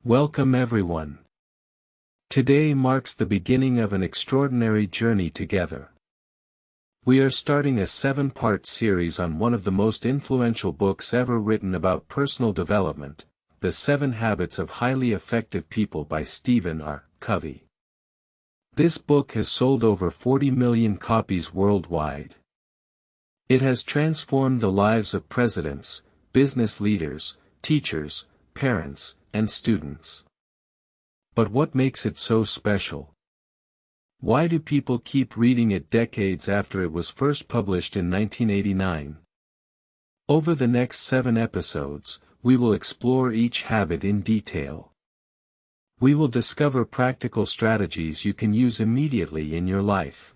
Welcome everyone. Today marks the beginning of an extraordinary journey together. We are starting a 7-part series on one of the most influential books ever written about personal development, The 7 Habits of Highly Effective People by Stephen Covey. This book has sold over 40 million copies worldwide. It has transformed the lives of presidents, business leaders, teachers, parents, and students. But what makes it so special? Why do people keep reading it decades after it was first published in 1989? Over the next 7 episodes, we will explore each habit in detail. We will discover practical strategies you can use immediately in your life.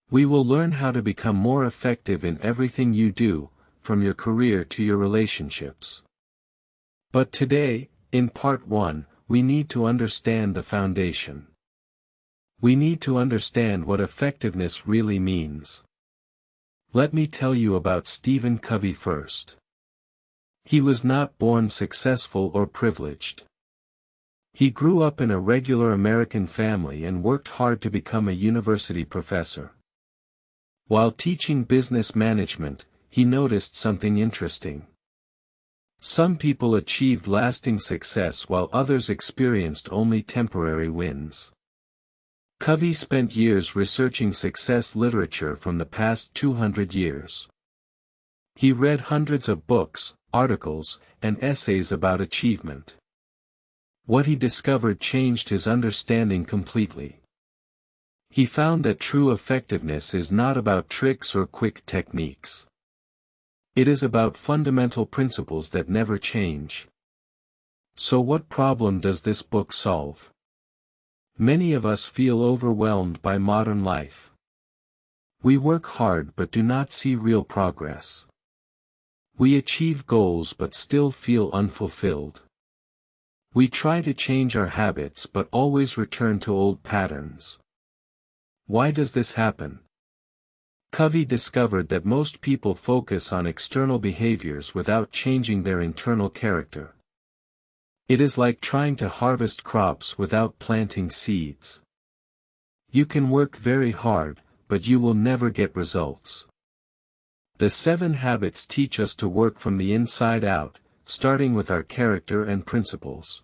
We will learn how to become more effective in everything you do, from your career to your relationships. But today, in part 1, we need to understand the foundation. We need to understand what effectiveness really means. Let me tell you about Stephen Covey first. He was not born successful or privileged. He grew up in a regular American family and worked hard to become a university professor. While teaching business management, he noticed something interesting. Some people achieved lasting success while others experienced only temporary wins. Covey spent years researching success literature from the past 200 years. He read hundreds of books, articles, and essays about achievement. What he discovered changed his understanding completely. He found that true effectiveness is not about tricks or quick techniques. It is about fundamental principles that never change. So what problem does this book solve? Many of us feel overwhelmed by modern life. We work hard but do not see real progress. We achieve goals but still feel unfulfilled. We try to change our habits but always return to old patterns. Why does this happen? Covey discovered that most people focus on external behaviors without changing their internal character. It is like trying to harvest crops without planting seeds. You can work very hard, but you will never get results. The 7 habits teach us to work from the inside out, starting with our character and principles.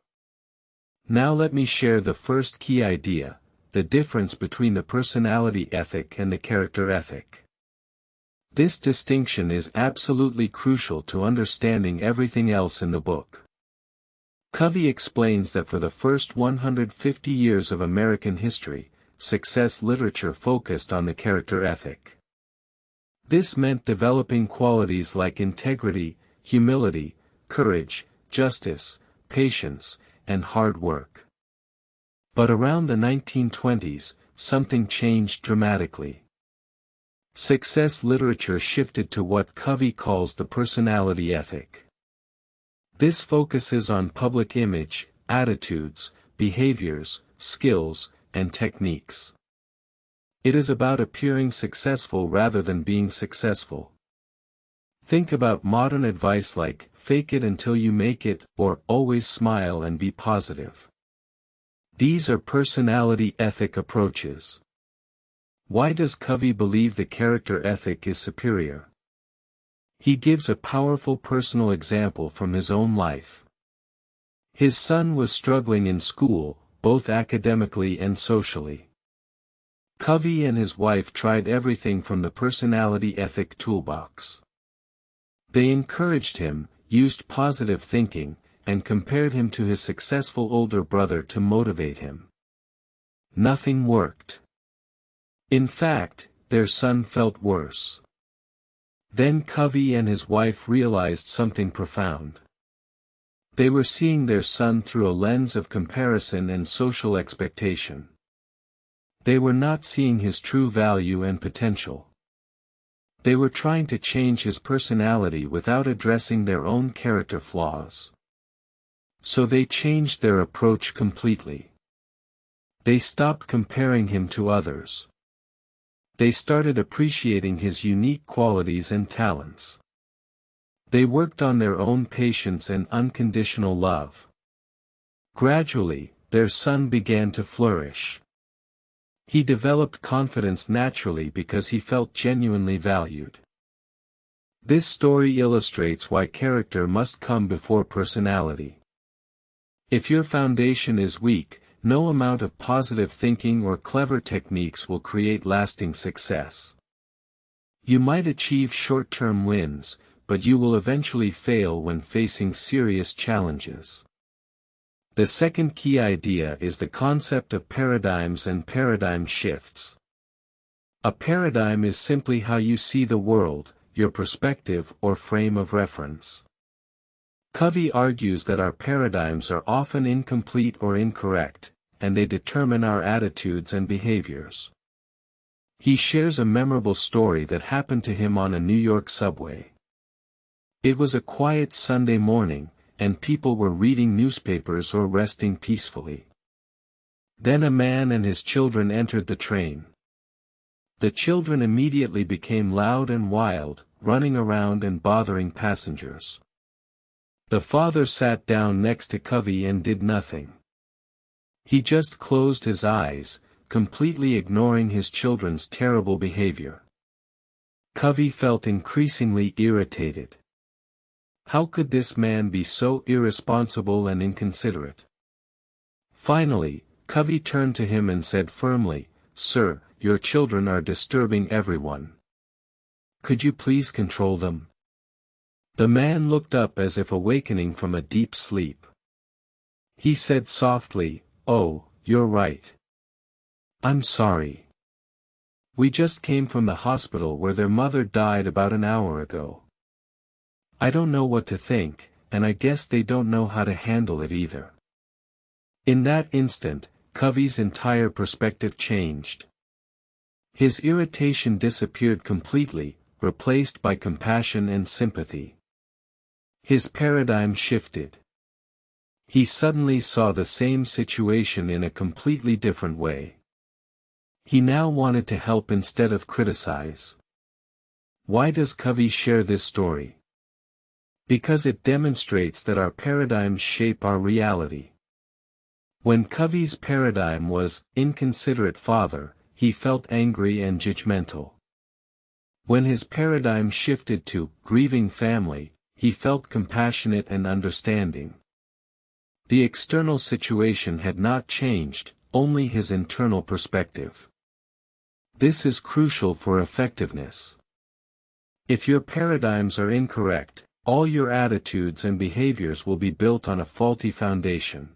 Now let me share the first key idea: the difference between the personality ethic and the character ethic. This distinction is absolutely crucial to understanding everything else in the book. Covey explains that for the first 150 years of American history, success literature focused on the character ethic. This meant developing qualities like integrity, humility, courage, justice, patience, and hard work. But around the 1920s, something changed dramatically. Success literature shifted to what Covey calls the personality ethic. This focuses on public image, attitudes, behaviors, skills, and techniques. It is about appearing successful rather than being successful. Think about modern advice like, fake it until you make it, or always smile and be positive. These are personality ethic approaches. Why does Covey believe the character ethic is superior? He gives a powerful personal example from his own life. His son was struggling in school, both academically and socially. Covey and his wife tried everything from the personality ethic toolbox. They encouraged him, used positive thinking, and compared him to his successful older brother to motivate him. Nothing worked. In fact, their son felt worse. Then Covey and his wife realized something profound. They were seeing their son through a lens of comparison and social expectation. They were not seeing his true value and potential. They were trying to change his personality without addressing their own character flaws. So they changed their approach completely. They stopped comparing him to others. They started appreciating his unique qualities and talents. They worked on their own patience and unconditional love. Gradually, their son began to flourish. He developed confidence naturally because he felt genuinely valued. This story illustrates why character must come before personality. If your foundation is weak, no amount of positive thinking or clever techniques will create lasting success. You might achieve short-term wins, but you will eventually fail when facing serious challenges. The second key idea is the concept of paradigms and paradigm shifts. A paradigm is simply how you see the world, your perspective or frame of reference. Covey argues that our paradigms are often incomplete or incorrect, and they determine our attitudes and behaviors. He shares a memorable story that happened to him on a New York subway. It was a quiet Sunday morning, and people were reading newspapers or resting peacefully. Then a man and his children entered the train. The children immediately became loud and wild, running around and bothering passengers. The father sat down next to Covey and did nothing. He just closed his eyes, completely ignoring his children's terrible behavior. Covey felt increasingly irritated. How could this man be so irresponsible and inconsiderate? Finally, Covey turned to him and said firmly, "Sir, your children are disturbing everyone. Could you please control them?" The man looked up as if awakening from a deep sleep. He said softly, "Oh, you're right. I'm sorry. We just came from the hospital where their mother died about an hour ago. I don't know what to think, and I guess they don't know how to handle it either." In that instant, Covey's entire perspective changed. His irritation disappeared completely, replaced by compassion and sympathy. His paradigm shifted. He suddenly saw the same situation in a completely different way. He now wanted to help instead of criticize. Why does Covey share this story? Because it demonstrates that our paradigms shape our reality. When Covey's paradigm was inconsiderate father, he felt angry and judgmental. When his paradigm shifted to grieving family, he felt compassionate and understanding. The external situation had not changed, only his internal perspective. This is crucial for effectiveness. If your paradigms are incorrect, all your attitudes and behaviors will be built on a faulty foundation.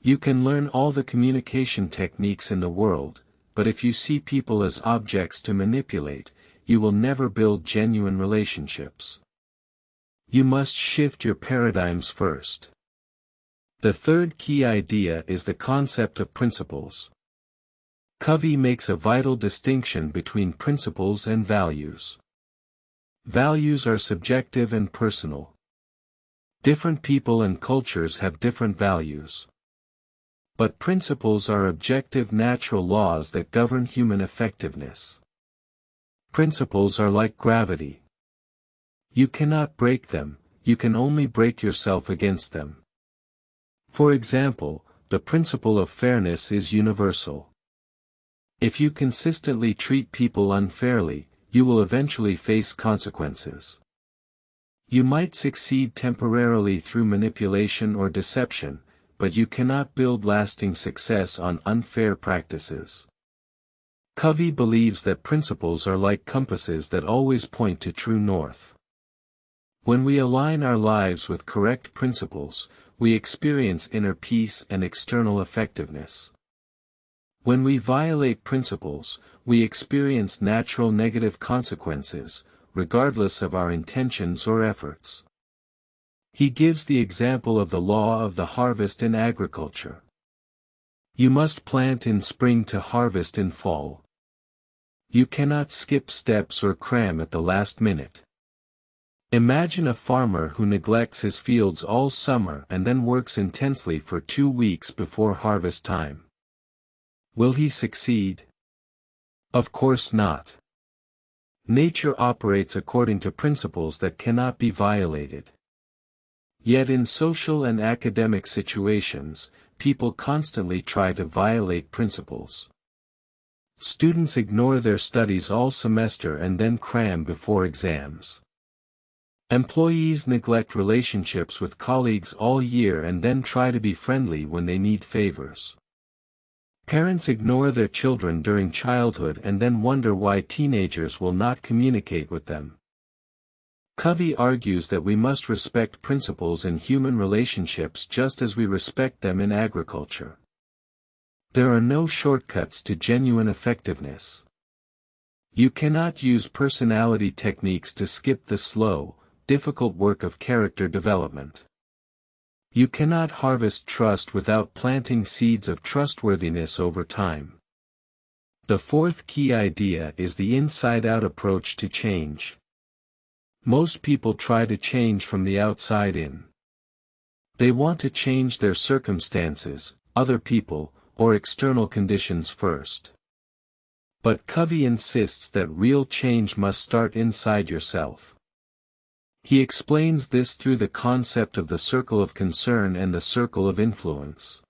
You can learn all the communication techniques in the world, but if you see people as objects to manipulate, you will never build genuine relationships. You must shift your paradigms first. The third key idea is the concept of principles. Covey makes a vital distinction between principles and values. Values are subjective and personal. Different people and cultures have different values. But principles are objective natural laws that govern human effectiveness. Principles are like gravity. You cannot break them, you can only break yourself against them. For example, the principle of fairness is universal. If you consistently treat people unfairly, you will eventually face consequences. You might succeed temporarily through manipulation or deception, but you cannot build lasting success on unfair practices. Covey believes that principles are like compasses that always point to true north. When we align our lives with correct principles, we experience inner peace and external effectiveness. When we violate principles, we experience natural negative consequences, regardless of our intentions or efforts. He gives the example of the law of the harvest in agriculture. You must plant in spring to harvest in fall. You cannot skip steps or cram at the last minute. Imagine a farmer who neglects his fields all summer and then works intensely for 2 weeks before harvest time. Will he succeed? Of course not. Nature operates according to principles that cannot be violated. Yet in social and academic situations, people constantly try to violate principles. Students ignore their studies all semester and then cram before exams. Employees neglect relationships with colleagues all year and then try to be friendly when they need favors. Parents ignore their children during childhood and then wonder why teenagers will not communicate with them. Covey argues that we must respect principles in human relationships just as we respect them in agriculture. There are no shortcuts to genuine effectiveness. You cannot use personality techniques to skip the slow, difficult work of character development. You cannot harvest trust without planting seeds of trustworthiness over time. The fourth key idea is the inside-out approach to change. Most people try to change from the outside in. They want to change their circumstances, other people, or external conditions first. But Covey insists that real change must start inside yourself. He explains this through the concept of the circle of concern and the circle of influence.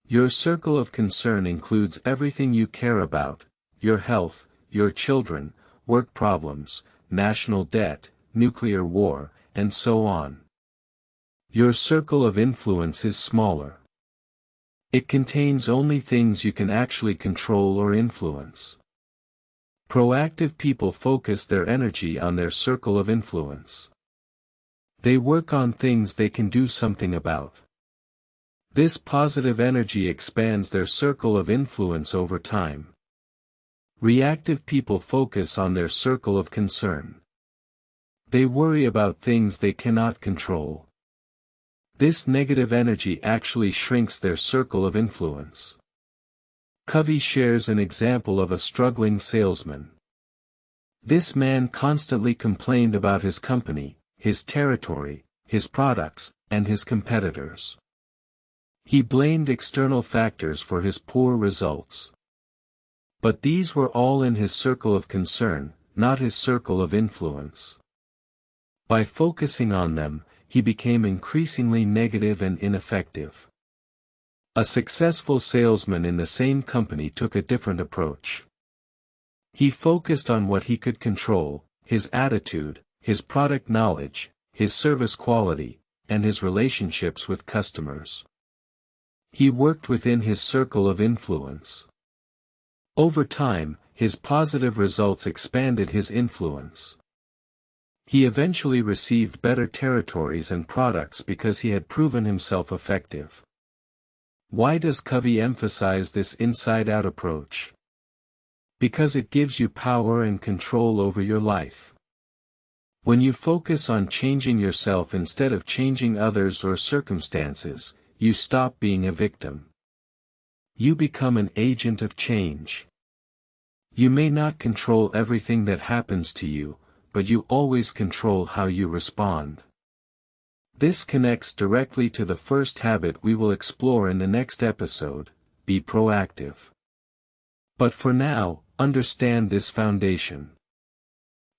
Your circle of concern includes everything you care about: your health, your children, work problems, national debt, nuclear war, and so on. Your circle of influence is smaller. It contains only things you can actually control or influence. Proactive people focus their energy on their circle of influence. They work on things they can do something about. This positive energy expands their circle of influence over time. Reactive people focus on their circle of concern. They worry about things they cannot control. This negative energy actually shrinks their circle of influence. Covey shares an example of a struggling salesman. This man constantly complained about his company, his territory, his products, and his competitors. He blamed external factors for his poor results. But these were all in his circle of concern, not his circle of influence. By focusing on them, he became increasingly negative and ineffective. A successful salesman in the same company took a different approach. He focused on what he could control: his attitude, his product knowledge, his service quality, and his relationships with customers. He worked within his circle of influence. Over time, his positive results expanded his influence. He eventually received better territories and products because he had proven himself effective. Why does Covey emphasize this inside-out approach? Because it gives you power and control over your life. When you focus on changing yourself instead of changing others or circumstances, you stop being a victim. You become an agent of change. You may not control everything that happens to you, but you always control how you respond. This connects directly to the first habit we will explore in the next episode: be proactive. But for now, understand this foundation.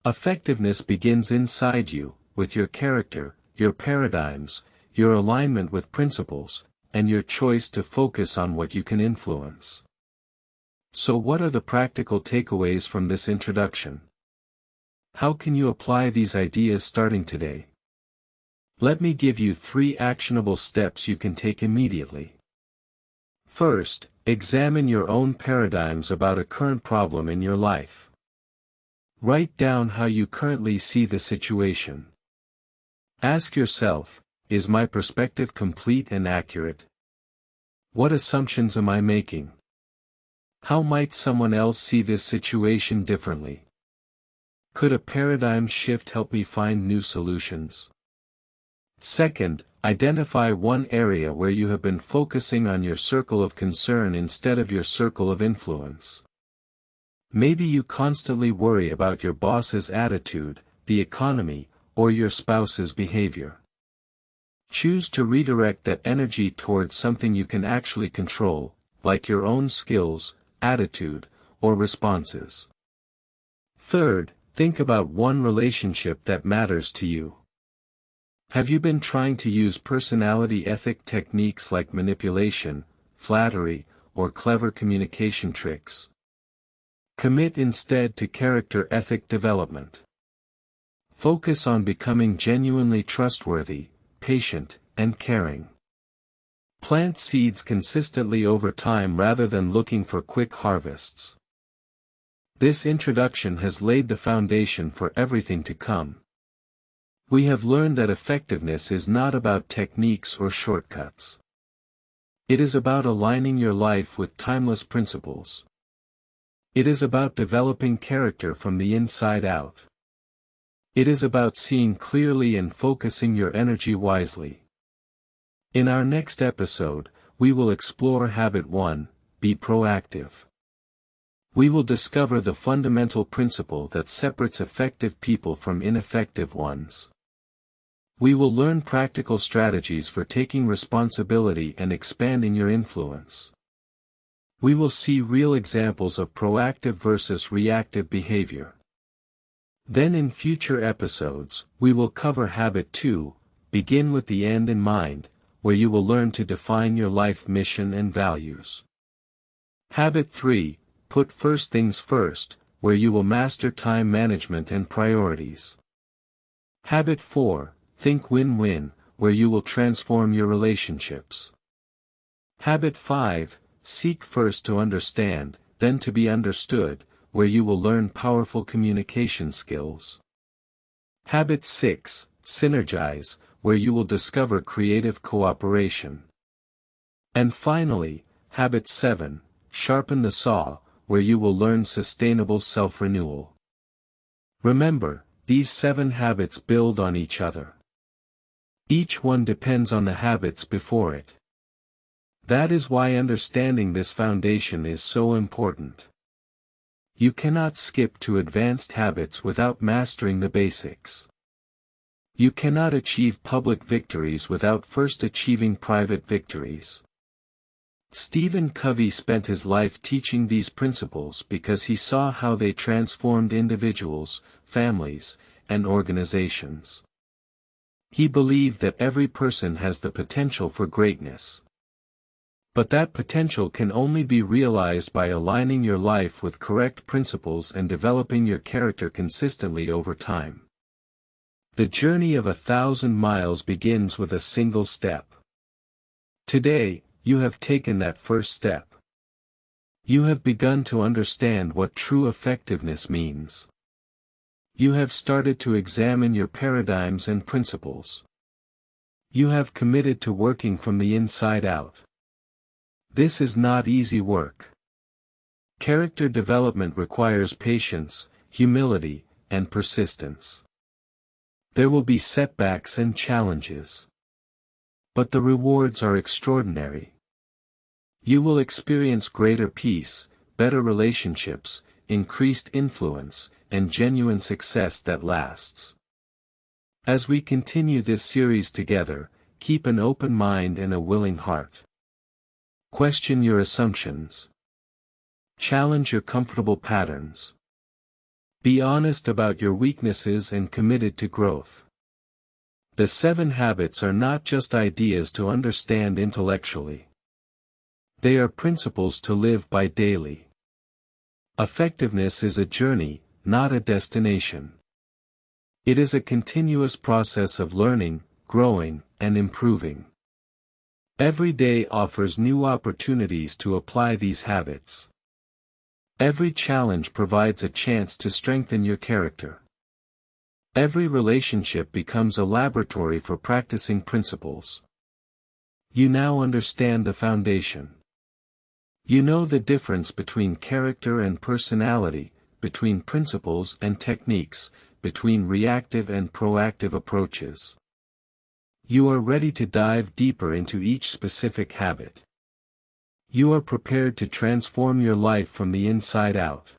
Effectiveness begins inside you, with your character, your paradigms, your alignment with principles, and your choice to focus on what you can influence. So what are the practical takeaways from this introduction? How can you apply these ideas starting today? Let me give you 3 actionable steps you can take immediately. First, examine your own paradigms about a current problem in your life. Write down how you currently see the situation. Ask yourself, is my perspective complete and accurate? What assumptions am I making? How might someone else see this situation differently? Could a paradigm shift help me find new solutions? Second, identify one area where you have been focusing on your circle of concern instead of your circle of influence. Maybe you constantly worry about your boss's attitude, the economy, or your spouse's behavior. Choose to redirect that energy towards something you can actually control, like your own skills, attitude, or responses. Third, think about one relationship that matters to you. Have you been trying to use personality ethic techniques like manipulation, flattery, or clever communication tricks? Commit instead to character ethic development. Focus on becoming genuinely trustworthy, patient, and caring. Plant seeds consistently over time rather than looking for quick harvests. This introduction has laid the foundation for everything to come. We have learned that effectiveness is not about techniques or shortcuts. It is about aligning your life with timeless principles. It is about developing character from the inside out. It is about seeing clearly and focusing your energy wisely. In our next episode, we will explore Habit 1, be proactive. We will discover the fundamental principle that separates effective people from ineffective ones. We will learn practical strategies for taking responsibility and expanding your influence. We will see real examples of proactive versus reactive behavior. Then in future episodes, we will cover Habit 2, begin with the end in mind, where you will learn to define your life mission and values. Habit 3, put first things first, where you will master time management and priorities. Habit 4, think win-win, where you will transform your relationships. Habit 5, seek first to understand, then to be understood, where you will learn powerful communication skills. Habit 6, synergize, where you will discover creative cooperation. And finally, Habit 7, sharpen the saw, where you will learn sustainable self-renewal. Remember, these 7 habits build on each other. Each one depends on the habits before it. That is why understanding this foundation is so important. You cannot skip to advanced habits without mastering the basics. You cannot achieve public victories without first achieving private victories. Stephen Covey spent his life teaching these principles because he saw how they transformed individuals, families, and organizations. He believed that every person has the potential for greatness. But that potential can only be realized by aligning your life with correct principles and developing your character consistently over time. The journey of 1,000 miles begins with a single step. Today, you have taken that first step. You have begun to understand what true effectiveness means. You have started to examine your paradigms and principles. You have committed to working from the inside out. This is not easy work. Character development requires patience, humility, and persistence. There will be setbacks and challenges. But the rewards are extraordinary. You will experience greater peace, better relationships, increased influence, and genuine success that lasts. As we continue this series together, keep an open mind and a willing heart. Question your assumptions. Challenge your comfortable patterns. Be honest about your weaknesses and committed to growth. The 7 habits are not just ideas to understand intellectually. They are principles to live by daily. Effectiveness is a journey, not a destination. It is a continuous process of learning, growing, and improving. Every day offers new opportunities to apply these habits. Every challenge provides a chance to strengthen your character. Every relationship becomes a laboratory for practicing principles. You now understand the foundation. You know the difference between character and personality, between principles and techniques, between reactive and proactive approaches. You are ready to dive deeper into each specific habit. You are prepared to transform your life from the inside out.